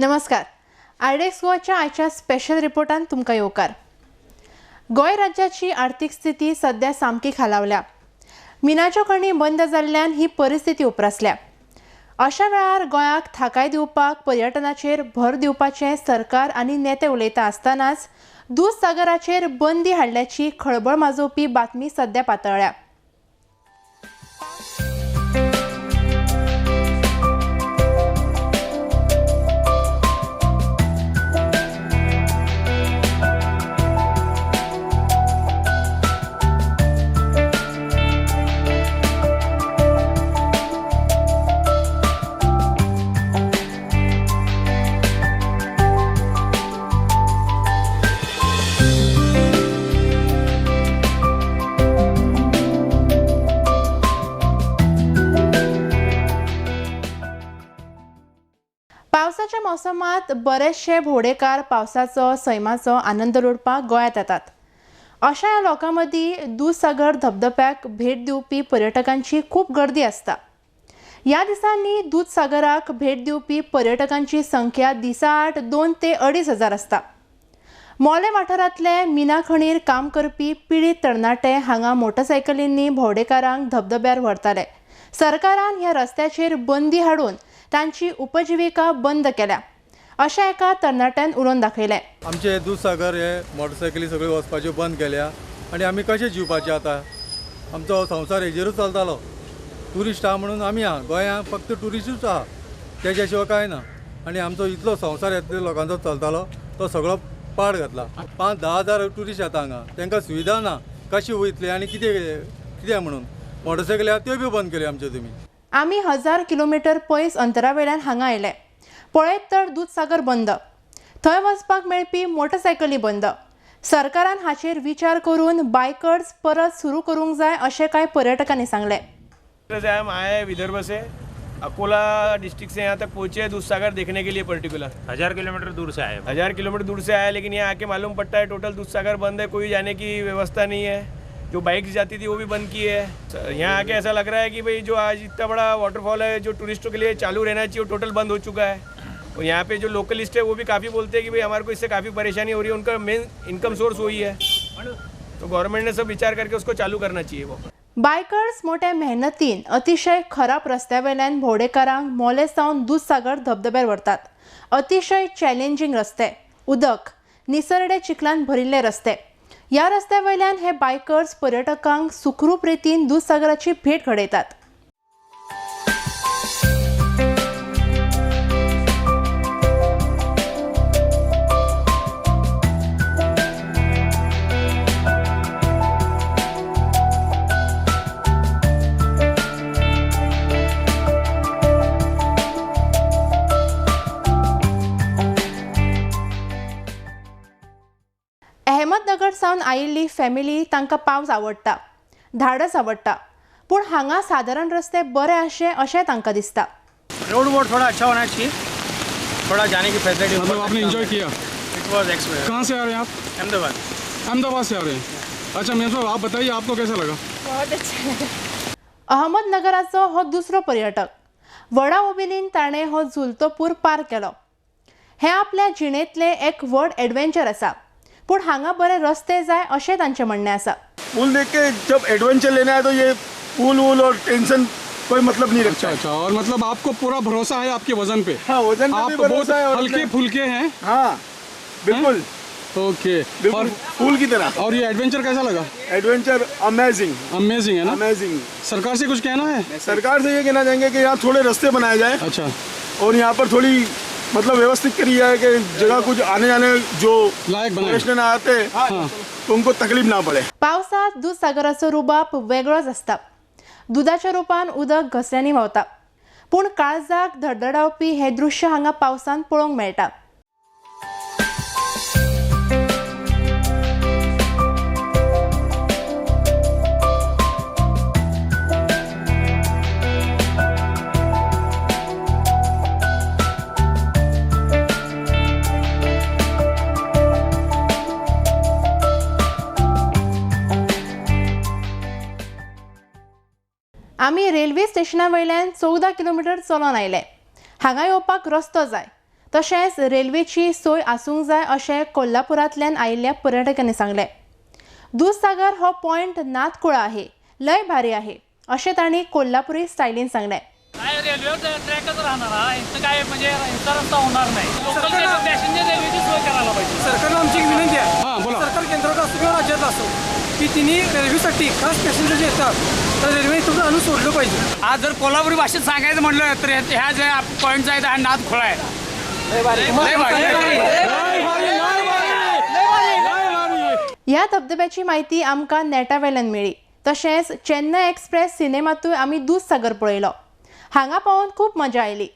नमस्कार. आयडेक्स गोवाच्या आयच्या स्पेशल रिपोर्टान तुमकां येवकार. गोंय राज्याची आर्थीक स्थिती सध्या सामकी खालावल्या. मिनाच्यो खणी बंद जाल्ल्यान ही परिस्थिती उप्रासल्या. अशा वेळार गोंयाक थाकाय दिवपाक पर्यटनाचेर भर दिवपाचें सरकार आनी नेते उलयता आसतनाच दूधसागराचेर बंदी हाडल्याची खळबळ माजोवपी बातमी सध्या पातळ्ळ्या. पावसाच्या मोसमात बरेचशे भोवडेकार पावसाचो सैमाचो आनंद लुटपाक गोंयांत येतात. अशा ह्या लोकां मदीं दूधसागर धबधब्याक भेट दिवपी पर्यटकांची खूब गर्दी आसता. ह्या दिसांनी दूधसागराक भेट दिवपी पर्यटकांची संख्या दिसाआड 2 ते 2,500 आसता. मोले वाठारांतले मिना खणीर काम करपी पिडीत तरणाटे हांगा मोटरसायकलींनी भोवडेकारांक धबधब्यार व्हरताले. सरकारान ह्या रस्त्याचेर बंदी हाडून तांची उपजिविका बंद केल्या अशें एका तरणाट्यान उलोवन दाखयलें. आमचे दूधसागर हे मोटरसायकली सगळ्यो वचपाच्यो बंद केल्या आनी आमी कशें जिवपाचें आतां. आमचो संवसार हेजेरूच चलतालो. ट्युरिस्ट आहा म्हणून आमी आहा गोंयांत फक्त ट्युरिस्टूच आहा, तेच्या शिवाय कांय ना. आनी आमचो इतलो संवसार येतलो लोकांचो चलतालो तो सगळो पाड घातला. 5-10 हजार ट्युरिस्ट येता हांगा, तांकां सुविधा ना. कशी वयतले आनी कितें म्हणून मोटरसायकली आहा त्यो बी बंद केल्यो आमच्यो तुमी. आमी 1000 किलोमीटर पयस अंतरावेल्यान हांगा आयले. पळयत तर दूधसागर बंद, थंय वचपाक मेळपी मोटरसायकली बंद. सरकारान हाचेर विचार करून बायकर्स परत सुरू करूंक जाय अशें कांय पर्यटकांनी सांगलें. हम आए विदर्भ से, अकोला डिस्ट्रिक्ट से यहाँ तक पहुँचे दूधसागर देखने के लिए पर्टिकुलर 1000 किलोमीटर दूर से आए। 1000 किलोमीटर दूर से आए, लेकिन यहाँ आके मालूम पड़ता है टोटल दूधसागर बंद है, कोई जाने की व्यवस्था नहीं है. जो बाइक्स जाती थी वो भी बंद की है. यहाँ आके ऐसा लग रहा है कि भाई जो आज इतना बड़ा वाटरफॉल है जो टूरिस्टों के लिए चालू रहना चाहिए वो टोटल बंद हो चुका है. और यहाँ पे जो लोकलिस्ट है वो भी काफ़ी बोलते हैं कि भाई हमारे को इससे काफ़ी परेशानी हो रही है. उनका मेन इनकम सोर्स वही है, तो गवर्नमेंट ने सब विचार करके उसको चालू करना चाहिए. वो बायकर्स मोठ्या मेहनतीन अतिशय खराब रस्त्यावेल्यान भोवडेकारांक मोले सावन दूधसागर धबधब्यार व्हरतात. अतिशय चॅलेंजिंग रस्ते, उदक, निसरडे चिखलान भरिल्ले रस्ते. ह्या रस्त्यावयल्यान हे बायकर्स पर्यटकांक सुखरूप रितीन दूधसागराची भेट घडयतात. अहमदनगर सावन आयिल्ली फॅमिली तांकां पावस आवडटा, धाडस आवडटा, पूण हांगा सादारण रस्ते बरे आशे अशें तांकां दिसता. रोड वोड थोड़ा अच्छा होना चाहिए, थोड़ा जाने की फैसिलिटी. मतलब आपने एंजॉय किया? इट वाज एक्सपीरियंस. कहाँ से आ रहे हैं आप? अहमदाबाद. अहमदाबाद से आ रहे हैं. अच्छा मेरे साहब आप बताइए आपको कैसा लगा? बहुत अच्छा. अहमदनगराचो हो दुसरो पर्यटक. वडा ओबिलीन ताणें हो झुलतो पूर पार केलो. हे आपल्या जिणेंतले एक व्हड एडवेंचर आसा, पूण हांगा बरे रस्ते जाय अशें तांचें म्हणणें आसा. पुल देख के जब एडवेंचर लेना है तो ये पुल वूल और टेंशन कोई मतलब नहीं रखता. अच्छा और मतलब आपको पूरा भरोसा है आपके वजन पे? हाँ, वजन पे आप भी बहुत भरोसा है और हल्के फुल्के हैं. हाँ बिल्कुल ओके. बिल्कुल फूल की तरह. और ये एडवेंचर कैसा लगा? एडवेंचर अमेजिंग अमेजिंग है ना? अमेजिंग. सरकार से कुछ कहना है? सरकार से ये कहना चाहेंगे कि यहाँ थोड़े रास्ते बनाए जाए. अच्छा. और यहाँ पर थोड़ी मतलब व्यवस्थित करी जाए कि जगह कुछ आने जाने जो लायक बनाए. टूरिस्ट आते हैं तो उनको तकलीफ ना पड़े. पावसात दूधसागराचो रुबाब वेगळोच आसता. दुधाच्या रुपान उदक घसऱ्यांनी व्हांवता, पूण काळजाक धडधडावपी हे दृश्य हांगा पावसान पळोवंक मेळटा. आमी रेल्वे स्टेशना वयल्यान 14 किलोमीटर चलोन आयले. हांगा येवपाक रस्तो जाय, तशेंच रेल्वेची सोय आसूंक जाय अशें कोल्हापुरांतल्यान आयिल्ल्या पर्यटकांनी सांगलें. दूधसागर हो पॉयंट नाथकुळा आहे, लय भारी आहे अशें तांणी कोल्हापुरी स्टायलीन सांगलें. काय रेल्वे ट्रॅकच राहणार हा, इथं काय म्हणजे इथं रस्ता होणार नाही. लोकल पॅसेंजर रेल्वेची सोय करायला पाहिजे. सरकारला आमची एक विनंती आहे. हां बोला. सरकार केंद्रात असो किंवा राज्यात असो की तिन्ही रेल्वेसाठी खास पॅसेंजर जे येतात तर रेल्वे इथून आणून सोडलं पाहिजे. आज जर कोल्हापुरी भाषेत सांगायचं म्हटलं तर ह्या जे पॉईंट आहेत हा नाद खोळा आहे. ह्या धबधब्याची माहिती आमकां नेटावेल्यान मेळ्ळी. तशेंच चेन्नई एक्सप्रेस सिनेमातूय आमी दूधसागर पळयलो. हांगा पावून खूब मजा आयली.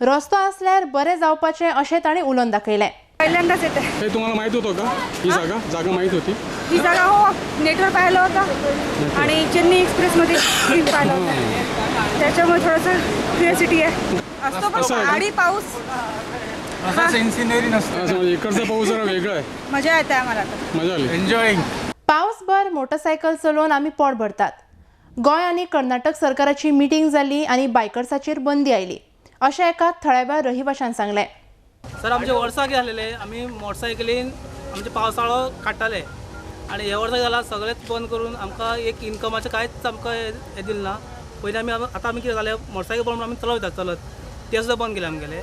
रस्तो आसल्यार बरें जावपाचें अशें ताणें उलोवन दाखयलें. पहिल्यांदाच येते हे तुम्हाला माहित होतं का ही जागा माहित होती? ही जागा हो नेटवर पाहिलं होतं आणि चेन्नई एक्सप्रेसमध्ये स्क्रीन पाहिलं होतं. त्याच्यामुळे थोडंसं क्युरियोसिटी आहे. असतो पण गाडी पाऊस असा सेन्सिनरी नसतं. असं म्हणजे इकडचा पाऊस जरा वेगळा आहे. मजा येते आम्हाला तर. मजा आली. एन्जॉईंग. पावसभर मोटरसायकल चलोवन आमी पोट भरतात. गोंय आनी कर्नाटक सरकाराची मिटींग जाली आनी बायकर्साचेर बंदी आयली अशें एका थळाव्या रहिवाशान सांगलें. सर आमचे वर्सां कितें जालेले आमी मोटरसायकलीन आमचे पावसाळो काडटाले आनी हे वर्सा जाला सगळेंच बंद करून आमकां एक इनकमाचें कांयच आमकां हें दिलें ना. पयलीं आमी कितें जालें मोटरसायकल पळोवन आमी चलयतात चलत ते सुद्दां बंद केले आमगेले.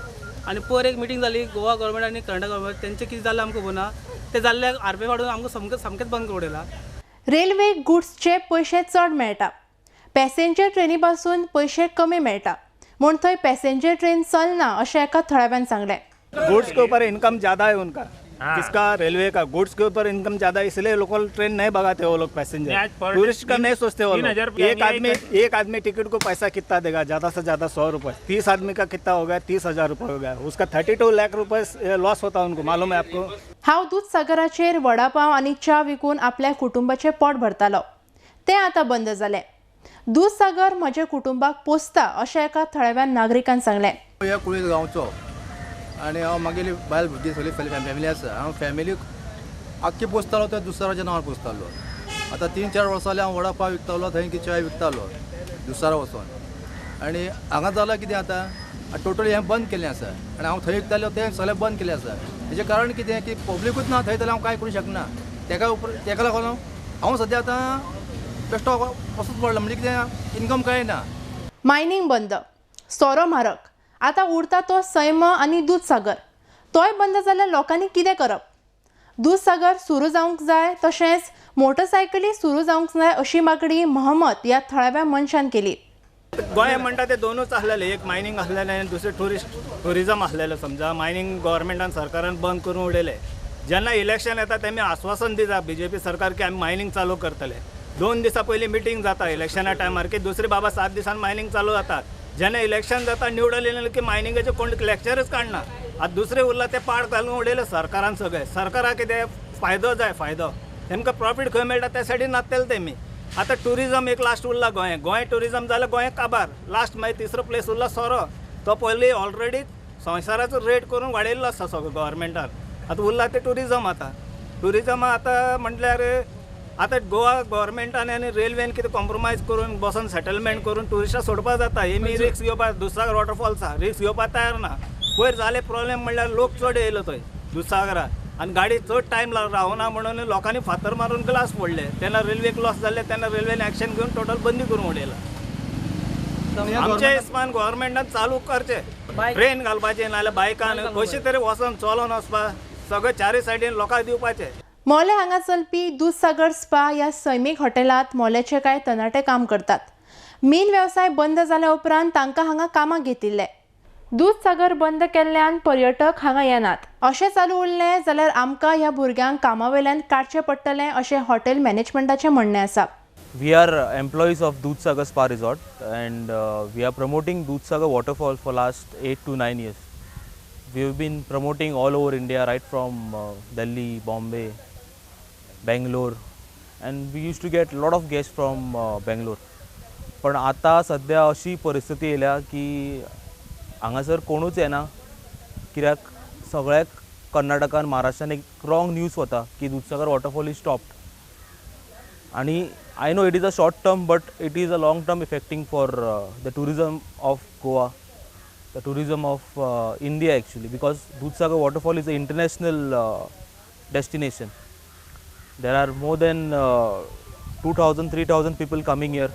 आनी पयर एक मिटींग जाली गोवा गव्हर्मेंट आनी कर्नाटक गव्हर्मेंट तेंचें कितें जालें आमकां खबर ना. ते जाल्ले आरपे वाडून आमकां सामकेंच बंद करून उडयला. रेल्वे गुड्सचे पयशे चड मेळटा, पॅसेंजर ट्रेनी पासून पयशे कमी मेळटा म्हूण थंय पॅसेंजर ट्रेन चलना अशें एका थळाव्यान सांगलें. गुड्स के ऊपर इनकम ज़्यादा है उनका. किसका? रेलवे का. गुड्स के ऊपर इनकम ज़्यादा है इसलिए लोकल ट्रेन नहीं भगाते वो लोग पैसेंजर. टूरिस्ट का नहीं सोचते वो लोग. एक आदमी टिकट को पैसा कितना देगा? ज़्यादा से ज़्यादा 100 रुपये. 30 आदमी का कितना हो गया? 30,000 रुपये हो गया. उसका 32 लाख रुपये लॉस होता उनको. मालूम है आपको? हांव दूधसागराचेर वडापाव आनी च्या विकून आपल्या कुटुंबाचें पोट भरतालो. तें आतां बंद जालें. दूधसागर म्हज्या कुटुंबाक पोसता अशें एका थळाव्या नागरिकान सांगलें. ह्या कुळीत गांवचो आनी हांव मागेली बायल भुरगीं सगळी फॅमिली आसा. हांव फॅमिलीक आख्खी पोसतालो त्या दुसऱ्याच्या नांवार पोसतालो. आतां 3-4 वर्सां जालीं हांव वडापाव विकतालो थंय की चाय विकतालो दुसरा वचोन. आनी हांगा जालां कितें आतां टोटली हें बंद केलें आसा आनी हांव थंय विकतालो तें सगळें बंद केलें आसा. हेजें कारण कितें की पब्लिकूच ना थंय जाल्यार हांव कांय करूंक शकना. तेका लागून हांव सद्या आतां बेश्टो वचूंच पडलो म्हणजे कितें इनकम कांय ना. मायनींग बंद, सोरो म्हारग, आतां उरता तो सैम आनी दूधसागर. तोय बंद जाल्यार लोकांनी कितें करप? दूधसागर सुरू जावंक जाय तशेंच मोटरसायकली सुरू जावंक जाय अशी मागणी महम्मद ह्या थळाव्या मनशान केली. गोंय म्हणटा ते दोनूच आसलेले. एक मायनींग आसलेलें आनी दुसरें टुरिजम आसलेलें. समजा मायनींग गव्हर्मेंटान सरकारान बंद करून उडयलें. जेन्ना इलेक्शन येता तेमी आश्वासन दिता बीजेपी सरकार की आमी मायनींग चालू करतले. 2 दिसां पयलीं मिटींग जाता इलेक्शना टायमार की दुसरी बाबा 7 दिसान मायनींग चालू जाता. जेन्ना इलेक्शन जाता निवडून येयलें की मायनिंगाचे कोण लॅक्चरच काडना. आतां दुसरें उरला ते पाड घालून उडयले सरकारान सगळे. सरकाराक कितें फायदो जाय फायदो. तेमकां प्रॉफीट खंय मेळटा त्या सायडीन नासतले तेमी. आतां टुरिजम एक लास्ट उरला गोंय टुरिजम जाल्यार गोंय काबार. लास्ट मागीर तिसरो प्लेस उरला सोरो. तो पयलीं ऑलरेडी संवसाराचो रेट करून वाडयल्लो आसा सगळो गव्हर्मेंटान. आतां उरला ते टुरिजम. आतां टुरिजम आतां म्हटल्यार आतां गोवा गव्हर्मेंटान आनी रेल्वेन कितें कॉम्प्रोमायज करून बसून सेटलमेंट करून टुरिस्टां सोडपाक जाता. हेमी रिक्स घेवपाक दुधसागर वॉटरफॉल्सा रिक्स घेवपाक तयार ना. पयर जाले प्रॉब्लेम म्हणल्यार लोक चड येयलो थंय दुधसागराक आनी गाडी चड टायम रावना म्हणून लोकांनी फातर मारून ग्लास फोडले. तेन्ना रेल्वेक लॉस जाले. तेन्ना रेल्वेन एक्शन घेवन टोटल बंदी करून उडयला. आमच्या हिसपान गव्हर्मेंटान चालू करचे. ट्रेन घालपाचें नाल्यार बायकान कशें तरी वचोन चलोन वचपाक सगळे चारय सायडीन लोकांक दिवपाचे. मोले हांगा चलपी दूधसागर स्पा ह्या सैमीक हॉटेलांत मोल्याचे कांय तरणाटे काम करतात. मेन वेवसाय बंद जाल्या उपरांत तांकां हांगा कामाक घेतिल्ले. दूधसागर बंद केल्ल्यान पर्यटक हांगा येनात. अशें चालू उरलें जाल्यार आमकां ह्या भुरग्यांक कामावयल्यान काडचें पडटलें अशें हॉटेल मॅनेजमेंटाचें म्हणणें आसा. We are employees of Dudhsagar Spa Resort and we are promoting Dudhsagar waterfall for last 8 to 9 years. We have been promoting all over India, right from Delhi, Bombay, Bangalore, and we used to get a lot of guests from Bangalore. पण आता सध्या अशी परिस्थिती येयल्या की हांगासर कोणूच येना. कित्याक सगळ्याक कर्नाटकान महाराष्ट्रान एक रॉंग न्यूज वता की दूधसागर वॉटरफॉल इज स्टॉप्ड. आणि I know it is a short term, but it is a long term affecting for the tourism of Goa, the tourism of India actually, because Dudhsagar waterfall is an international destination. There are more than 2,000-3,000 people coming here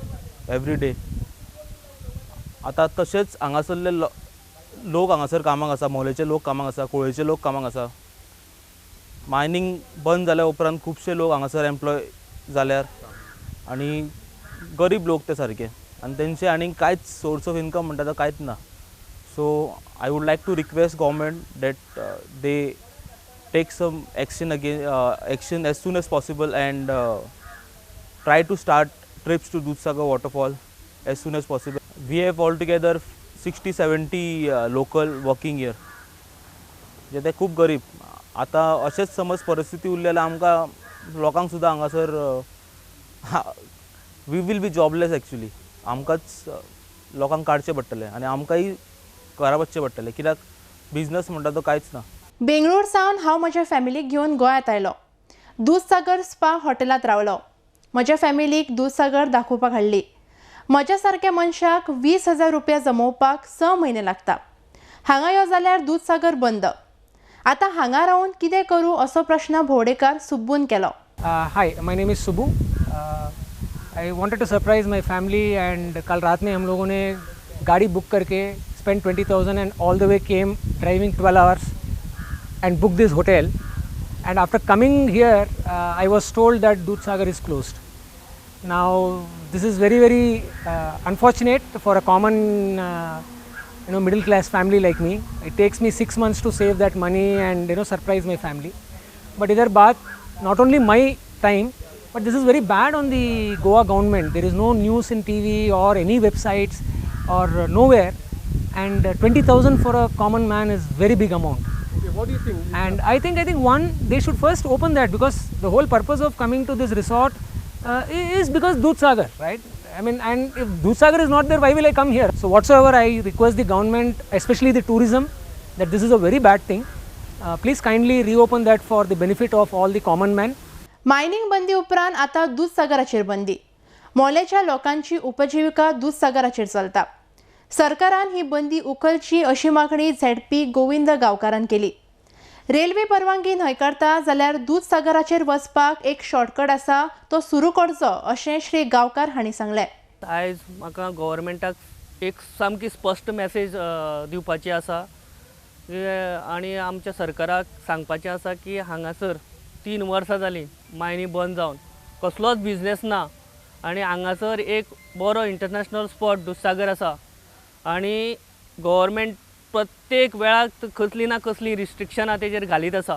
every day. आता तसेच हांगासरले लोक हांगासर कामाक आसा, मोलेचे लोक कामाक आसा, कोळेचे लोक कामाक आसा. मायनींग बंद जाल्या उपरांत खुबशे लोक हांगासर एम्प्लॉय जाल्यार आनी गरीब लोक ते सारके, आनी तेंचे आनीक कांयच सोर्स ऑफ इनकम म्हणटा तो कांयच ना. So I would like to request government that they take some action as soon as possible and try to start trips to Dudhsagar waterfall as soon as possible. We have altogether 60-70 local working here. जे ते खूब गरीब. आता अशेंच समज परिस्थिती उरली जाल्यार आमकां लोकांक सुद्दां हांगासर we will be jobless actually. आमकांच लोकांक काडचें पडटलें आनी आमकांय घरा वचचें पडटलें, कित्याक बिझनस म्हणटा तो कांयच ना. बेंगळूर सावन हांव म्हज्या फॅमिलीक घेवन गोंयांत आयलो. दूधसागर स्पा हॉटेलांत रावलो. म्हज्या फॅमिलीक दूधसागर दाखोवपाक हाडली. म्हज्या सारक्या मनशाक 20,000 रुपया जमोवपाक 6 म्हयने लागता. हांगा यो जाल्यार दूधसागर बंद. आतां हांगा रावन कितें करूं असो प्रश्न भोवडेकार सुब्बून केलो. Hi, my name is Subbu. I wanted to surprise my family and कल रात में हम लोगों ने गाड़ी बुक करके spend 20,000 and all the way came driving 12 hours and book this hotel, and after coming here I was told that Dudhsagar is closed. Now this is very unfortunate for a common middle class family like me. It takes me 6 months to save that money and surprise my family. But idhar baat not only my time, but this is very bad on the Goa government. There is no news in TV or any websites or nowhere, and 20,000 for a common man is very big amount. What do you think? And I think one, they should first open that, because the whole purpose of coming to this resort is because Dudhsagar, right? I mean, and if Dudhsagar is not there, why will I come here? So whatsoever, I request the government, especially the tourism, that this is a very bad thing. Please kindly reopen that for the benefit of all the common man. Mining बंदी उपरांत आता दूधसागराचेर बंदी. मोलेच्या लोकांची उपजीविका दूधसागराचेर चलता. सरकारान ही बंदी उखलची अशी मागणी झेडपी गोविंद गांवकारान केली. रेल्वे परवानगी न्हयकारता जाल्यार दूधसागराचेर वचपाक एक शॉर्टकट आसा तो सुरू करचो अशें श्री गांवकार हांणी सांगलें. आयज म्हाका गव्हर्मेंटाक एक सामकी स्पश्ट मॅसेज दिवपाची आसा आनी आमच्या सरकाराक सांगपाचें आसा की हांगासर 3 वर्सां जालीं मायनी बंद जावन कसलोच बिझनेस ना आनी हांगासर एक बरो इंटरनॅशनल स्पॉट दूधसागर आसा आनी गव्हर्मेंट प्रत्येक वेळाक कसली ना कसली रिस्ट्रिक्शनां तेजेर घालीत आसा.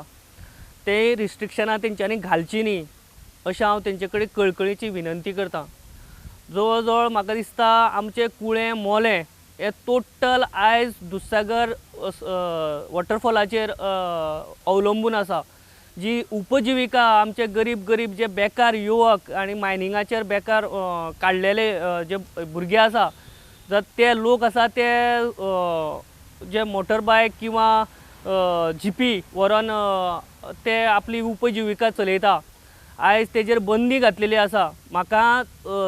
ते रिस्ट्रिक्शनां तेंच्यांनी घालची न्ही अशें हांव तेंचे कडेन कळकळीची विनंती करतां. जवळ जवळ म्हाका दिसता आमचे कुळें मोलें हे टोटल आयज दूधसागर वॉटरफॉलाचेर अवलंबून आसा. जी उपजिविका आमचे गरीब जे बेकार युवक आनी मायनिंगाचेर बेकार काडलेले जे भुरगे आसा, जर ते लोक आसा ते जे मोटरबायक किंवा जीपी व्हरून ते आपली उपजिविका चलयता. आयज तेजेर बंदी घातलेली आसा. म्हाका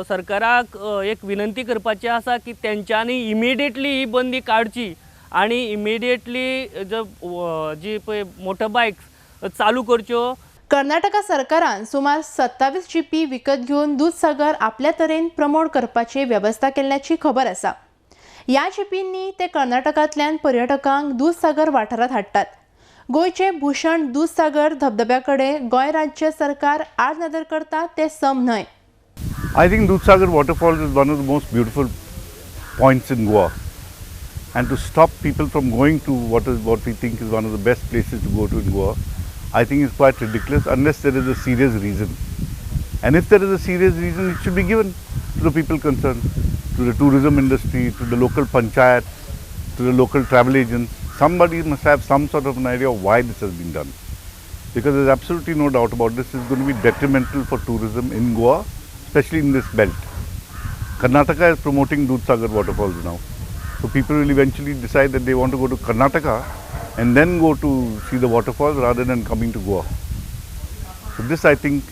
सरकाराक एक विनंती करपाची आसा की तेंच्यांनी इमिडिएटली ही बंदी काडची आनी इमिडिएटली जी पळय मोटरबायक्स चालू करच्यो. कर्नाटका सरकारान सुमार 27 जीपी विकत घेवन दूधसागर आपल्या तरेन प्रमोट करपाची वेवस्था केल्ल्याची खबर आसा. ह्या जीपींनी ते कर्नाटकांतल्यान पर्यटकांक दूधसागर वाठारांत हाडटात. गोंयचे भूषण दूधसागर धबधब्या कडेन गोंय राज्य सरकार आड नदर करता ते सम न्हय. I think Dudhsagar waterfalls is one of the most beautiful points in Goa, and to stop people from going to what we think is one of the best places to go to in Goa, I think is quite ridiculous unless there is a serious reason. And if there is a serious reason, it should be given to the people concerned, to the tourism industry, to the local panchayat, to the local travel agents. Somebody must have some sort of an idea of why this has been done. Because there's absolutely no doubt about this. It's going to be detrimental for tourism in Goa, especially in this belt. Karnataka is promoting Dudhsagar waterfalls now. So people will eventually decide that they want to go to Karnataka and then go to see the waterfalls rather than coming to Goa. So this, I think,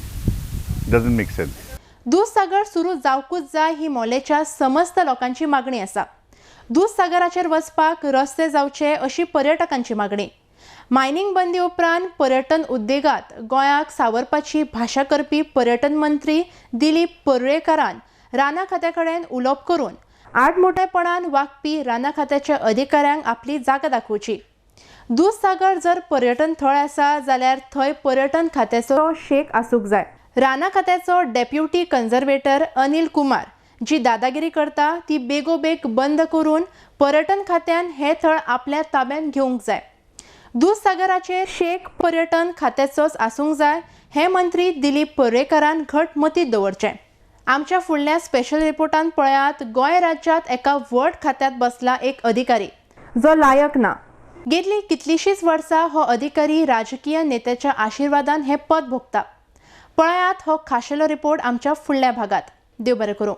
doesn't make sense. Dudhsagar सुरू जावकूच जाय ही मोलेच्या समस्त लोकांची मागणी आसा. दूधसागराचेर वचपाक रस्ते जावचे अशी पर्यटकांची मागणी. मायनिंग बंदी उपरांत पर्यटन उद्देगात गोंयाक सावरपाची भाशा करपी पर्यटन मंत्री दिलीप पर्रेकारान राना खात्या कडेन उलोवप करून आडमोठेपणान वागपी राना खात्याच्या अधिकाऱ्यांक आपली जागा दाखोवची. दूधसागर जर पर्यटन थळ आसा जाल्यार थंय पर्यटन खात्याचो शेक आसूंक जाय. राना खात्याचो डेप्युटी कन्झर्वेटर अनिल कुमार जी दादागिरी करता ती बेगोबेग बंद करून पर्यटन खात्यान हे थळ आपल्या ताब्यात घेवंक जाय. दूधसागराचेर शेक पर्यटन खात्याचोच आसूंक जाय हे मंत्री दिलीप पर्रेकारान घट मतींत दवरचें. आमच्या फुडल्या स्पेशल रिपोर्टान पळयात गोंय राज्यांत एका व्हड खात्यात बसला एक अधिकारी जो लायक ना. गेल्ली कितलीशींच वर्सां हो अधिकारी राजकीय नेत्याच्या आशिर्वादान हे पद भोगता. पळयात हो खाशेलो रिपोर्ट आमच्या फुडल्या भागात. देव बरें करूं.